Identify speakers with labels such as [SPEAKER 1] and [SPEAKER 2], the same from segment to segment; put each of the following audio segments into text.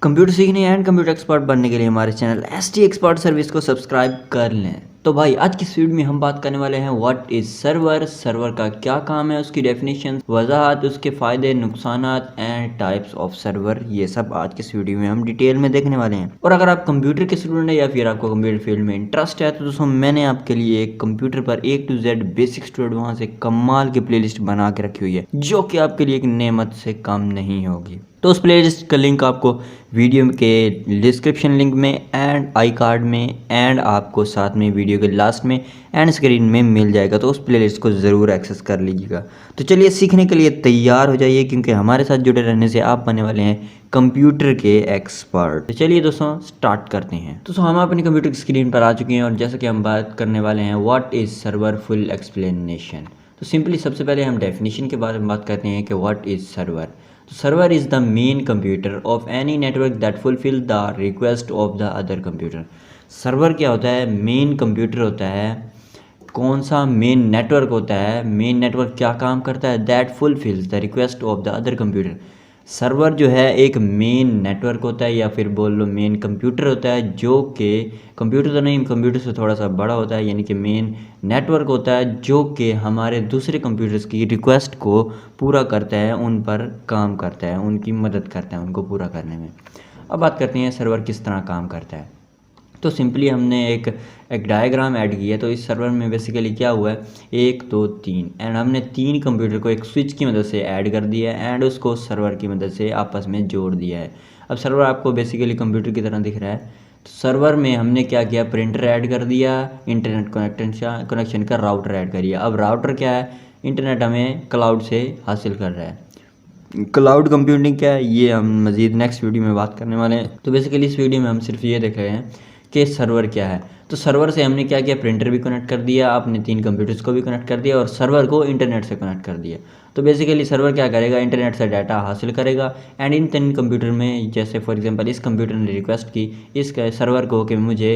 [SPEAKER 1] Computer सीखने and computer expert बनने के लिए हमारे चैनल एसटी एक्सपर्ट सर्विस को सब्सक्राइब कर लें। तो भाई आज की इस वीडियो में हम बात करने वाले हैं व्हाट इज़ सर्वर, सर्वर का क्या काम है, उसकी डेफिनेशन, वजाहत, उसके फ़ायदे, नुकसान एंड टाइप्स ऑफ सर्वर, ये सब आज की इस वीडियो में हम डिटेल में देखने वाले हैं। और अगर आप कंप्यूटर के स्टूडेंट हैं या फिर आपको कंप्यूटर फील्ड में इंटरेस्ट है तो दोस्तों मैंने आपके लिए एक कंप्यूटर पर A to Z basic student वहाँ से कमाल की प्लेलिस्ट बना के रखी हुई है जो कि आपके लिए एक नेमत से कम नहीं होगी। तो उस प्लेलिस्ट का लिंक आपको वीडियो के डिस्क्रिप्शन लिंक में एंड आई कार्ड में एंड आपको साथ में वीडियो के लास्ट में एंड स्क्रीन में मिल जाएगा। तो उस प्लेलिस्ट को ज़रूर एक्सेस कर लीजिएगा। तो चलिए सीखने के लिए तैयार हो जाइए क्योंकि हमारे साथ जुड़े रहने से आप बनने वाले हैं कंप्यूटर के एक्सपर्ट। तो चलिए दोस्तों स्टार्ट करते हैं। दोस्तों हम अपनी कंप्यूटर की स्क्रीन पर आ चुके हैं और जैसा कि हम बात करने वाले हैं what is server full explanation. तो सिंपली सबसे पहले हम डेफिनेशन के बारे में बात करते हैं कि what is server. So server is the main computer of any network that fulfill the request of the other computer। Server क्या होता है? मेन कंप्यूटर होता है। कौन सा? मेन नेटवर्क होता है। मेन नेटवर्क क्या काम करता है? That fulfils the request of the other computer. Server जो है एक मेन नेटवर्क होता है या फिर बोल लो मेन कंप्यूटर होता है जो कि कंप्यूटर तो नहीं, कंप्यूटर से थोड़ा सा बड़ा होता है, यानी कि मेन नेटवर्क होता है जो कि हमारे दूसरे कंप्यूटर्स की रिक्वेस्ट को पूरा करता है, उन पर काम करता है, उनकी मदद करता है उनको पूरा करने में। अब बात करते हैं सर्वर किस तरह काम करता है। तो सिंपली हमने एक डायग्राम ऐड किया। तो इस सर्वर में बेसिकली क्या हुआ है, 1 2 3 एंड हमने 3 कंप्यूटर को एक स्विच की मदद से ऐड कर दिया है एंड उसको सर्वर की मदद से आपस में जोड़ दिया है। अब सर्वर आपको बेसिकली कंप्यूटर की तरह दिख रहा है। तो सर्वर में हमने क्या किया, प्रिंटर ऐड कर दिया, इंटरनेट कनेक्शन का राउटर ऐड करिए। अब राउटर क्या है, इंटरनेट हमें क्लाउड से हासिल कर रहा है। क्लाउड कंप्यूटिंग क्या है ये हम मज़ीद नेक्स्ट वीडियो में बात करने वाले हैं। तो बेसिकली इस वीडियो में हम सिर्फ ये देख रहे हैं कि सर्वर क्या है। तो सर्वर से हमने क्या किया, प्रिंटर भी कनेक्ट कर दिया, आपने 3 कंप्यूटर्स को भी कनेक्ट कर दिया और सर्वर को इंटरनेट से कनेक्ट कर दिया। तो बेसिकली सर्वर क्या करेगा, इंटरनेट से डाटा हासिल करेगा एंड इन 3 कंप्यूटर में, जैसे फॉर एग्जांपल इस कंप्यूटर ने रिक्वेस्ट की इस सर्वर को कि मुझे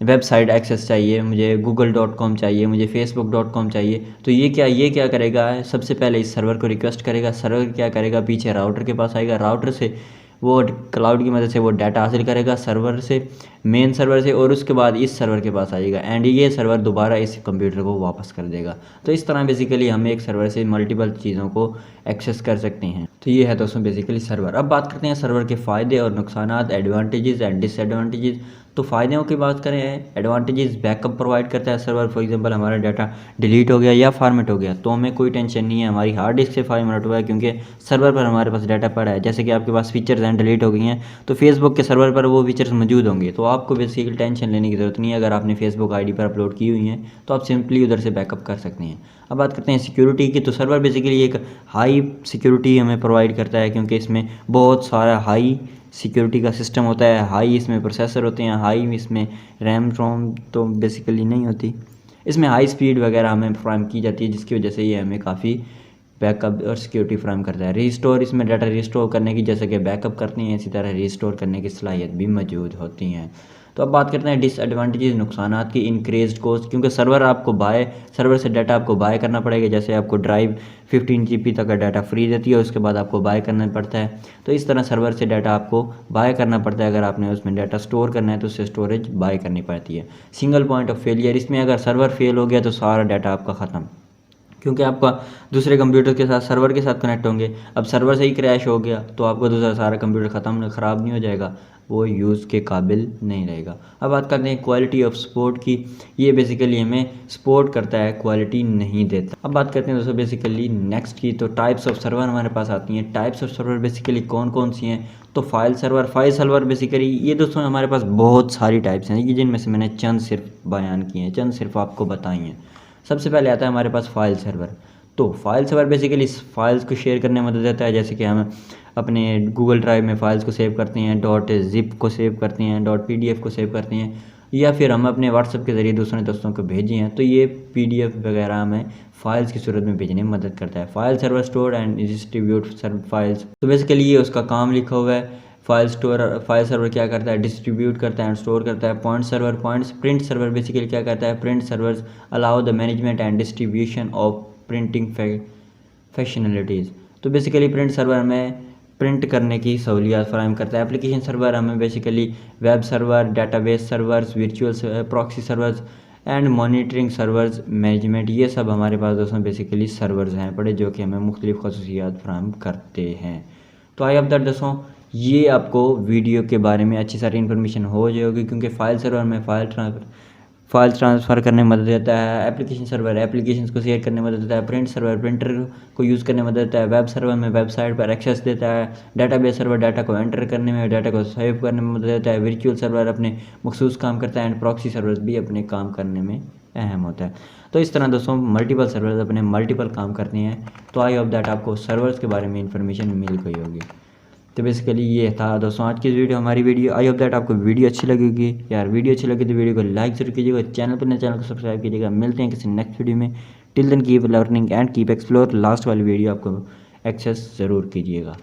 [SPEAKER 1] वेबसाइट एक्सेस चाहिए, मुझे google.com चाहिए, मुझे facebook.com चाहिए। तो ये क्या करेगा, सबसे पहले इस सर्वर को रिक्वेस्ट करेगा, सर्वर क्या करेगा, पीछे राउटर के पास आएगा, राउटर से वो क्लाउड की मदद से वो डाटा हासिल करेगा सर्वर से, मेन सर्वर से, और उसके बाद इस सर्वर के पास आएगा एंड ये सर्वर दोबारा इस कंप्यूटर को वापस कर देगा। तो इस तरह बेसिकली हम एक सर्वर से मल्टीपल चीज़ों को एक्सेस कर सकते हैं। तो ये है दोस्तों बेसिकली सर्वर। अब बात करते हैं सर्वर के फ़ायदे और नुकसान, एडवांटेजेस एंड डिसएडवांटेजेस। तो फ़ायदों की बात करें, एडवांटेजेस बैकअप प्रोवाइड करता है सर्वर। फॉर एग्जांपल हमारा डाटा डिलीट हो गया या फॉर्मेट हो गया तो हमें कोई टेंशन नहीं है, हमारी हार्ड डिस्क से फॉर्मेट हुआ है क्योंकि सर्वर पर हमारे पास डाटा पड़ा है। जैसे कि आपके पास फीचर्स हैं डिलीट हो गई हैं तो फेसबुक के सर्वर पर वो फीचर्स मौजूद होंगे, तो आपको बेसिकली टेंशन लेने की ज़रूरत नहीं है। अगर आपने फेसबुक आईडी पर अपलोड की हुई हैं तो आप सिंपली उधर से बैकअप कर सकते हैं। अब बात करते हैं सिक्योरिटी की। तो सर्वर बेसिकली एक हाई सिक्योरिटी हमें प्रोवाइड करता है क्योंकि इसमें बहुत सारा हाई सिक्योरिटी का सिस्टम होता है, हाई इसमें प्रोसेसर होते हैं, हाई इसमें रैम रोम तो बेसिकली नहीं होती, इसमें हाई स्पीड वगैरह हमें फ्राहम की जाती है जिसकी वजह से ये हमें काफ़ी बैकअप और सिक्योरिटी फ्राहम करता है। रिस्टोर, इसमें डाटा रिस्टोर करने की, जैसे कि बैकअप करते हैं इसी तरह रिस्टोर करने की सलाहियत भी मौजूद होती हैं। तो अब बात करते हैं डिसएडवांटेजेस, नुकसानात की। इंक्रीज्ड कॉस्ट, क्योंकि सर्वर से डाटा आपको बाय करना पड़ेगा। जैसे आपको ड्राइव 15 GB तक का डाटा फ्री देती है, उसके बाद आपको बाय करना पड़ता है। तो इस तरह सर्वर से डाटा आपको बाय करना पड़ता है। अगर आपने उसमें डाटा स्टोर करना है तो उससे स्टोरेज बाय करनी पड़ती है। सिंगल पॉइंट ऑफ फेलियर, इसमें अगर सर्वर फेल हो गया तो सारा डाटा आपका ख़त्म, क्योंकि आपका दूसरे कंप्यूटर के साथ सर्वर के साथ कनेक्ट होंगे। अब सर्वर से ही क्रैश हो गया तो आपका दूसरा सारा कंप्यूटर ख़राब नहीं हो जाएगा, वो यूज़ के काबिल नहीं रहेगा। अब बात करते हैं क्वालिटी ऑफ सपोर्ट की। ये बेसिकली हमें सपोर्ट करता है, क्वालिटी नहीं देता। अब बात करते हैं दोस्तों बेसिकली नेक्स्ट की। तो टाइप्स ऑफ सर्वर हमारे पास आती हैं। टाइप्स ऑफ सर्वर बेसिकली कौन कौन सी हैं, तो फाइल सर्वर बेसिकली ये दोस्तों हमारे पास बहुत सारी टाइप्स हैं, ये जिनमें से मैंने चंद सिर्फ बयान किए हैं, चंद सिर्फ आपको बताई हैं। सबसे पहले आता है हमारे पास फाइल सर्वर। तो फाइल सर्वर बेसिकली फाइल्स को शेयर करने में मदद देता है, जैसे कि हम अपने गूगल ड्राइव में फाइल्स को सेव करते हैं, .zip को सेव करते हैं, .pdf को सेव करते हैं, या फिर हम अपने व्हाट्सएप के ज़रिए दूसरे दोस्तों को भेजे हैं तो ये PDF वगैरह हमें फाइल्स की सूरत में भेजने में मदद करता है। File server store and distribute files, तो बेसिकली ये उसका काम लिखा हुआ है। फाइल सर्वर क्या करता है, डिस्ट्रीब्यूट करता है एंड स्टोर करता है। प्रिंट सर्वर बेसिकली क्या करता है, print servers allow the management and distribution of printing functionalities. तो बेसिकली प्रिंट सर्वर में प्रिंट करने की सहूलियत फराहम करता है। एप्लीकेशन सर्वर हमें basically web server, database servers, virtual proxy servers and monitoring servers management, ये सब हमारे पास दोस्तों बेसिकली सर्वर्स हैं बड़े, जो कि हमें मुख्तलिफ़ खसूसियात फराहम करते हैं। तो आई होप दैट दोस्तों ये आपको वीडियो के बारे में अच्छी सारी इन्फॉर्मेशन हो जाएगी, क्योंकि फ़ाइल सर्वर में फ़ाइल ट्रांसफ़र करने में मदद देता है, एप्लीकेशन सर्वर एप्लीकेशंस को शेयर करने में मदद देता है, प्रिंट सर्वर प्रिंटर को यूज़ करने में मदद देता है, वेब सर्वर में वेबसाइट पर एक्सेस देता है, डाटाबेस सर्वर डाटा को एंटर करने में, डाटा को सेव करने में मदद देता है, वर्चुअल सर्वर अपने मखसूस काम करता है एंड प्रॉक्सी सर्वर भी अपने काम करने में अहम होता है। तो इस तरह दोस्तों मल्टीपल सर्वर्स अपने मल्टीपल काम करते हैं। तो आई होप दैट आपको सर्वर्स के बारे में इंफॉर्मेशन मिल गई होगी। तो बेसिकली ये था दोस्तों आज की वीडियो, हमारी वीडियो। आई होप दैट आपको वीडियो अच्छी लगेगी। यार वीडियो अच्छी लगी तो वीडियो को लाइक जरूर कीजिएगा, चैनल पर नए चैनल को सब्सक्राइब कीजिएगा। मिलते हैं किसी नेक्स्ट वीडियो में। Till then keep learning and keep explore. Last वाली वीडियो आपको एक्सेस ज़रूर कीजिएगा।